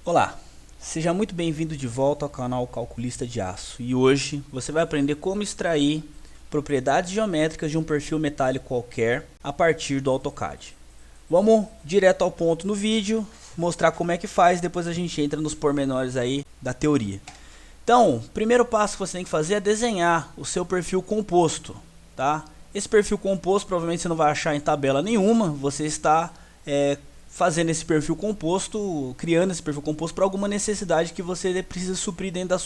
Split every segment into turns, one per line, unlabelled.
Olá, seja muito bem-vindo de volta ao canal Calculista de Aço. E hoje você vai aprender como extrair propriedades geométricas de um perfil metálico qualquer a partir do AutoCAD. Vamos direto ao ponto no vídeo, mostrar como é que faz, depois a gente entra nos pormenores aí da teoria. Então, o primeiro passo que você tem que fazer é desenhar o seu perfil composto, tá? Esse perfil composto provavelmente você não vai achar em tabela nenhuma, você está fazendo esse perfil composto, criando esse perfil composto para alguma necessidade que você precisa suprir dentro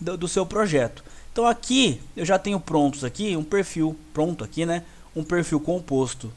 do seu projeto. Então aqui eu já tenho prontos aqui um perfil pronto aqui, né? Um perfil composto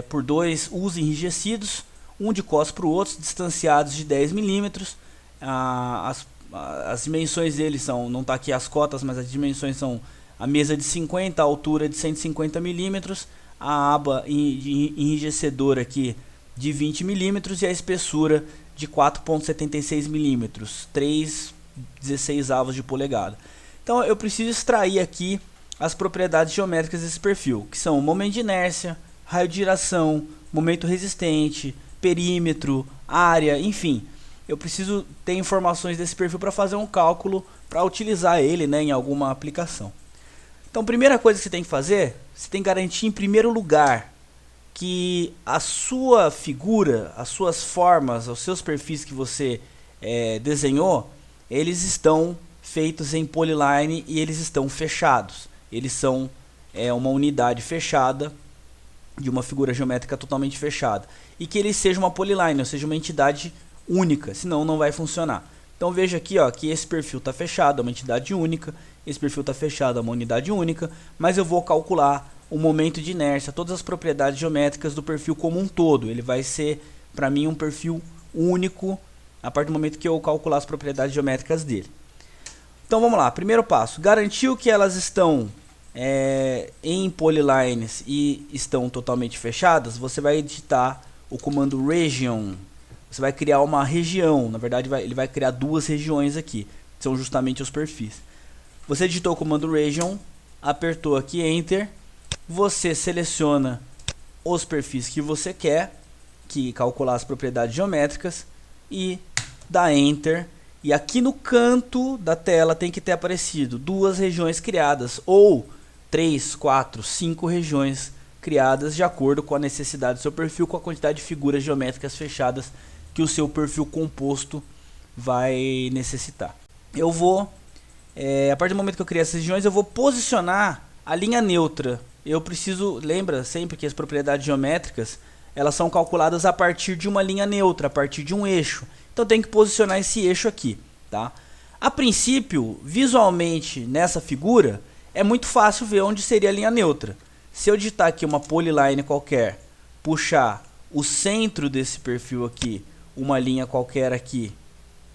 por dois U's enrijecidos, um de costas para o outro, distanciados de 10 milímetros. As dimensões deles são, não está aqui as cotas, mas as dimensões são a mesa de 50, a altura de 150 milímetros, a aba enrijecedora aqui de 20 milímetros e a espessura de 4,76 milímetros, 3/16 de polegada. Então eu preciso extrair aqui as propriedades geométricas desse perfil, que são momento de inércia, raio de giração, momento resistente, perímetro, área, enfim. Eu preciso ter informações desse perfil para fazer um cálculo, para utilizar ele, né, em alguma aplicação. Então, a primeira coisa que você tem que fazer, você tem que garantir em primeiro lugar que a sua figura, as suas formas, os seus perfis que você desenhou, eles estão feitos em polyline e eles estão fechados. Eles são uma unidade fechada de uma figura geométrica totalmente fechada. E que ele seja uma polyline, ou seja, uma entidade única, senão não vai funcionar. Então veja aqui, ó, que esse perfil está fechado, é uma entidade única, esse perfil está fechado, é uma unidade única, mas eu vou calcular o momento de inércia, todas as propriedades geométricas do perfil como um todo. Ele vai ser, para mim, um perfil único a partir do momento que eu calcular as propriedades geométricas dele. Então vamos lá, primeiro passo, garantiu que elas estão em polylines e estão totalmente fechadas, você vai digitar o comando region. Você vai criar uma região, na verdade ele vai criar duas regiões aqui, que são justamente os perfis. Você digitou o comando region, apertou aqui Enter, você seleciona os perfis que você quer, que calcular as propriedades geométricas, e dá Enter. E aqui no canto da tela tem que ter aparecido duas regiões criadas, ou 3, 4, 5 regiões criadas de acordo com a necessidade do seu perfil, com a quantidade de figuras geométricas fechadas que o seu perfil composto vai necessitar. Eu vou, a partir do momento que eu criar essas regiões, eu vou posicionar a linha neutra. Eu preciso, lembra sempre que as propriedades geométricas, elas são calculadas a partir de uma linha neutra, a partir de um eixo. Então tem que posicionar esse eixo aqui, tá? A princípio, visualmente nessa figura, é muito fácil ver onde seria a linha neutra. Se eu digitar aqui uma polyline qualquer, puxar o centro desse perfil aqui, uma linha qualquer aqui,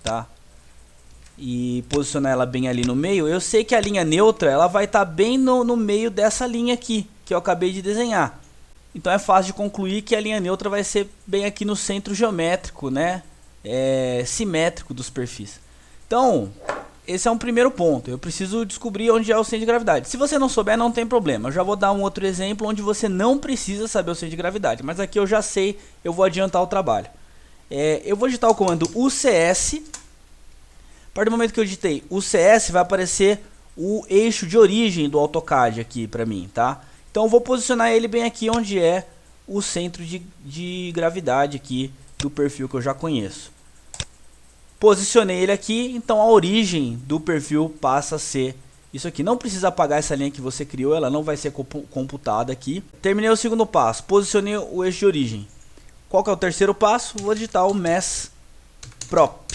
tá? E posicionar ela bem ali no meio, eu sei que a linha neutra ela vai estar bem no meio dessa linha aqui, que eu acabei de desenhar. Então é fácil de concluir que a linha neutra vai ser bem aqui no centro geométrico, né? Simétrico dos perfis. Então, esse é um primeiro ponto. Eu preciso descobrir onde é o centro de gravidade. Se você não souber, não tem problema. Eu já vou dar um outro exemplo onde você não precisa saber o centro de gravidade. Mas aqui eu já sei, eu vou adiantar o trabalho. Eu vou digitar o comando UCS. A partir do momento que eu digitei UCS, vai aparecer o eixo de origem do AutoCAD aqui para mim, tá? Então eu vou posicionar ele bem aqui onde é o centro de gravidade aqui do perfil que eu já conheço. Posicionei ele aqui, então a origem do perfil passa a ser isso aqui. Não precisa apagar essa linha que você criou, ela não vai ser computada aqui. Terminei o segundo passo, posicionei o eixo de origem. Qual que é o terceiro passo? Vou digitar o Mesh Prop.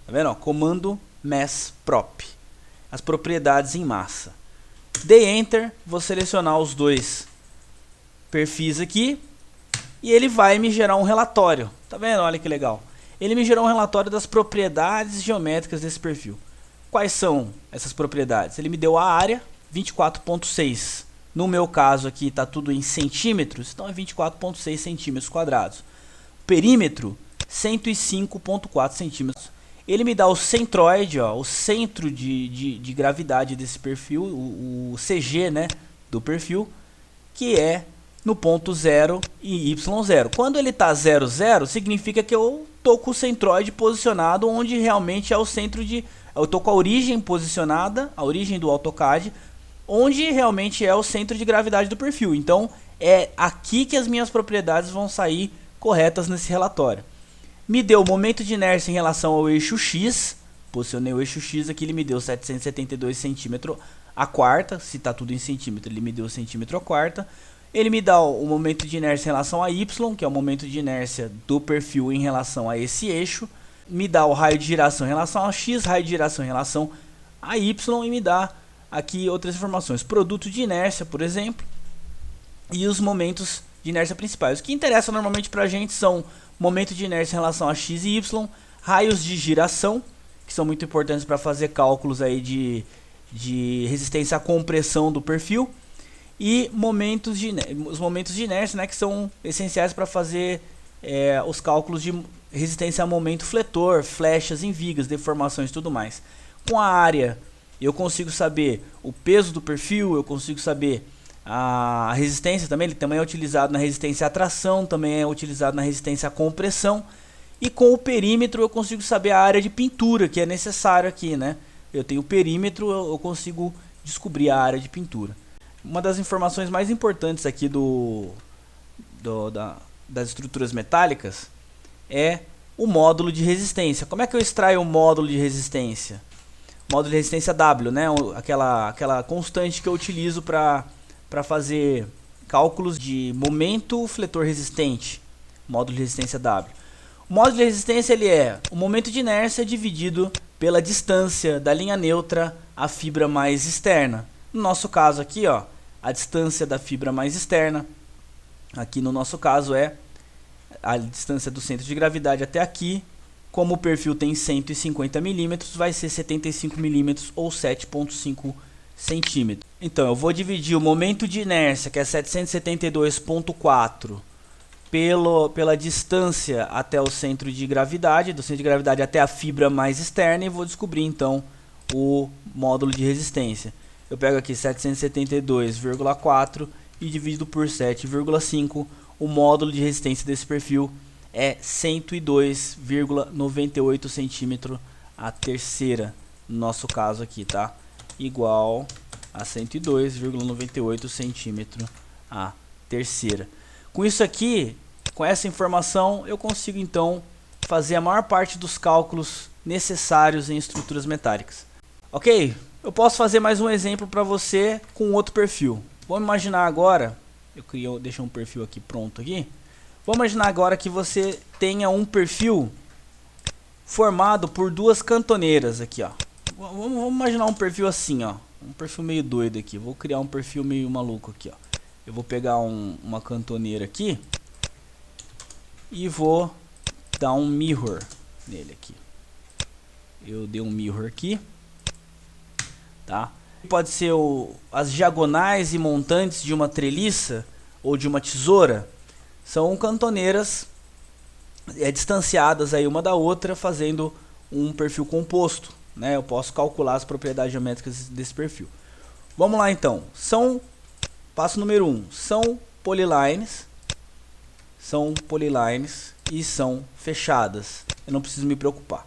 Tá vendo? Ó, comando Mesh Prop. As propriedades em massa. Dei Enter, vou selecionar os dois perfis aqui e ele vai me gerar um relatório. Tá vendo? Olha que legal. Ele me gerou um relatório das propriedades geométricas desse perfil. Quais são essas propriedades? Ele me deu a área, 24,6. No meu caso aqui está tudo em centímetros, então é 24,6 centímetros quadrados. Perímetro, 105,4 centímetros. Ele me dá o centroide, ó, o centro de gravidade desse perfil, o CG, né, do perfil, que é no ponto 0 e y0. Quando ele está 0, 0, significa que eu tô com o centroide posicionado onde realmente é o centro de... Eu tô com a origem posicionada, a origem do AutoCAD, onde realmente é o centro de gravidade do perfil. Então é aqui que as minhas propriedades vão sair corretas nesse relatório. Me deu o momento de inércia em relação ao eixo X. Posicionei o eixo X aqui, ele me deu 772 centímetros a quarta. Se está tudo em centímetro, ele me deu centímetro a quarta. Ele me dá o momento de inércia em relação a Y, que é o momento de inércia do perfil em relação a esse eixo. Me dá o raio de giração em relação a X, raio de giração em relação a Y, e me dá aqui outras informações. Produto de inércia, por exemplo, e os momentos de inércia principais. O que interessa normalmente para a gente são momento de inércia em relação a X e Y, raios de giração, que são muito importantes para fazer cálculos aí de resistência à compressão do perfil, e os momentos de inércia, né, que são essenciais para fazer os cálculos de resistência a momento fletor, flechas em vigas, deformações e tudo mais. Com a área eu consigo saber o peso do perfil, eu consigo saber a resistência também, ele também é utilizado na resistência à tração, também é utilizado na resistência à compressão. E com o perímetro eu consigo saber a área de pintura que é necessário aqui, né? Eu tenho o perímetro, eu consigo descobrir a área de pintura. Uma das informações mais importantes aqui das estruturas metálicas é o módulo de resistência. Como é que eu extraio o módulo de resistência? Módulo de resistência W, né? Aquela constante que eu utilizo para fazer cálculos de momento fletor resistente. Módulo de resistência W. O módulo de resistência ele é o momento de inércia dividido pela distância da linha neutra à fibra mais externa. No nosso caso aqui, ó, a distância da fibra mais externa, aqui no nosso caso é a distância do centro de gravidade até aqui. Como o perfil tem 150 milímetros, vai ser 75 milímetros ou 7,5 centímetros. Então eu vou dividir o momento de inércia, que é 772,4, pela distância até o centro de gravidade, do centro de gravidade até a fibra mais externa, e vou descobrir então o módulo de resistência. Eu pego aqui 772,4 e divido por 7,5. O módulo de resistência desse perfil é 102,98 centímetros a terceira, no nosso caso aqui, tá? Igual a 102,98 centímetros a terceira. Com isso aqui, com essa informação, eu consigo então fazer a maior parte dos cálculos necessários em estruturas metálicas. Ok? Eu posso fazer mais um exemplo para você com outro perfil. Vamos imaginar agora, deixei um perfil aqui pronto aqui. Vamos imaginar agora que você tenha um perfil formado por duas cantoneiras aqui, ó. Vamos imaginar um perfil assim, ó. Um perfil meio doido aqui. Vou criar um perfil meio maluco aqui, ó. Eu vou pegar uma cantoneira aqui e vou dar um mirror nele aqui. Eu dei um mirror aqui, tá? Pode ser as diagonais e montantes de uma treliça ou de uma tesoura. São cantoneiras distanciadas aí uma da outra, fazendo um perfil composto, né? Eu posso calcular as propriedades geométricas desse perfil. Vamos lá então. Passo número 1. São polylines e são fechadas. Eu não preciso me preocupar.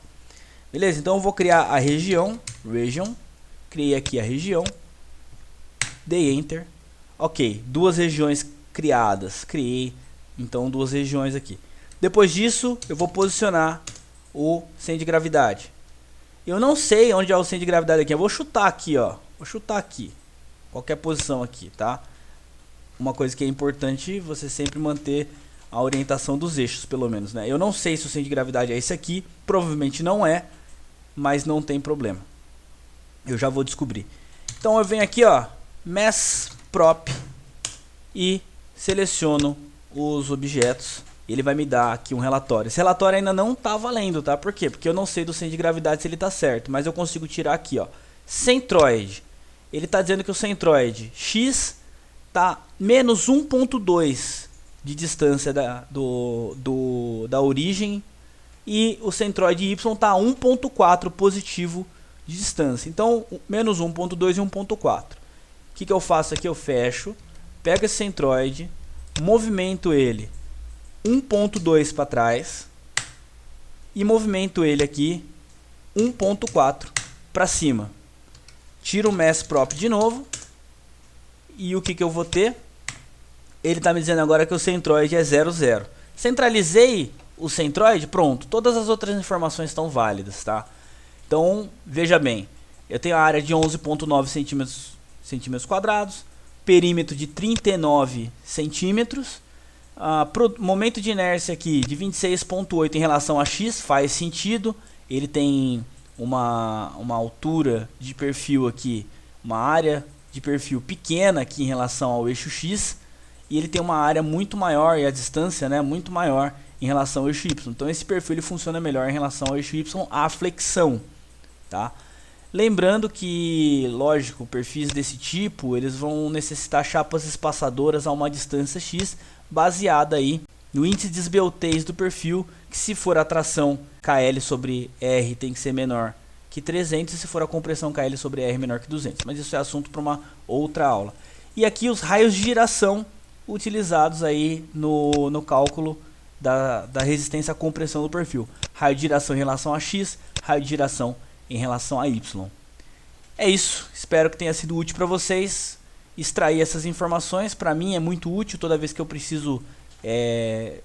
Beleza? Então eu vou criar a region. Criei aqui a região. Dei Enter. Ok, duas regiões criadas. Criei então duas regiões aqui. Depois disso, eu vou posicionar o centro de gravidade. Eu não sei onde é o centro de gravidade aqui. Eu vou chutar aqui, ó. Vou chutar aqui. Qualquer posição aqui, tá? Uma coisa que é importante, você sempre manter a orientação dos eixos, pelo menos, né? Eu não sei se o centro de gravidade é esse aqui. Provavelmente não é, mas não tem problema. Eu já vou descobrir. Então eu venho aqui, ó, Mesh Prop, e seleciono os objetos. Ele vai me dar aqui um relatório. Esse relatório ainda não está valendo, tá? Por quê? Porque eu não sei do centro de gravidade se ele está certo. Mas eu consigo tirar aqui, ó, centroide. Ele está dizendo que o centroide X está menos 1,2 de distância da origem. E o centroide Y está 1,4 positivo de distância. Então, menos 1,2 e 1,4. O que eu faço aqui? Eu fecho, pego esse centroide, movimento ele 1,2 para trás, e movimento ele aqui 1.4 para cima. Tiro o Mass Prop de novo. E o que eu vou ter? Ele está me dizendo agora que o centroide é 0,0. Centralizei o centroide, pronto. Todas as outras informações estão válidas, tá? Então, veja bem. Eu tenho a área de 11,9 centímetros quadrados. Perímetro de 39 centímetros. Momento de inércia aqui de 26,8 em relação a X. Faz sentido. Ele tem uma altura de perfil aqui. Uma área de perfil pequena aqui em relação ao eixo X. E ele tem uma área muito maior e a distância, né, muito maior em relação ao eixo Y. Então esse perfil ele funciona melhor em relação ao eixo Y, a flexão, tá? Lembrando que, lógico, perfis desse tipo, eles vão necessitar chapas espaçadoras a uma distância X, baseada aí no índice de esbeltez do perfil, que se for a tração KL sobre R tem que ser menor que 300, e se for a compressão KL sobre R menor que 200. Mas isso é assunto para uma outra aula. E aqui os raios de giração utilizados aí no cálculo da resistência à compressão do perfil. Raio de giração em relação a X, raio de giração em relação a Y. É isso, espero que tenha sido útil para vocês. Extrair essas informações, para mim é muito útil toda vez que eu preciso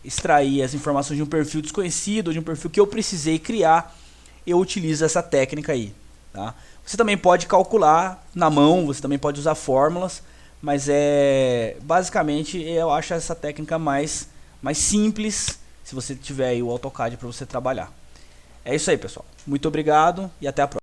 extrair as informações de um perfil desconhecido, ou de um perfil que eu precisei criar, eu utilizo essa técnica aí, tá? Você também pode calcular na mão, você também pode usar fórmulas, mas basicamente eu acho essa técnica mais simples, se você tiver aí o AutoCAD para você trabalhar. É isso aí, pessoal. Muito obrigado e até a próxima.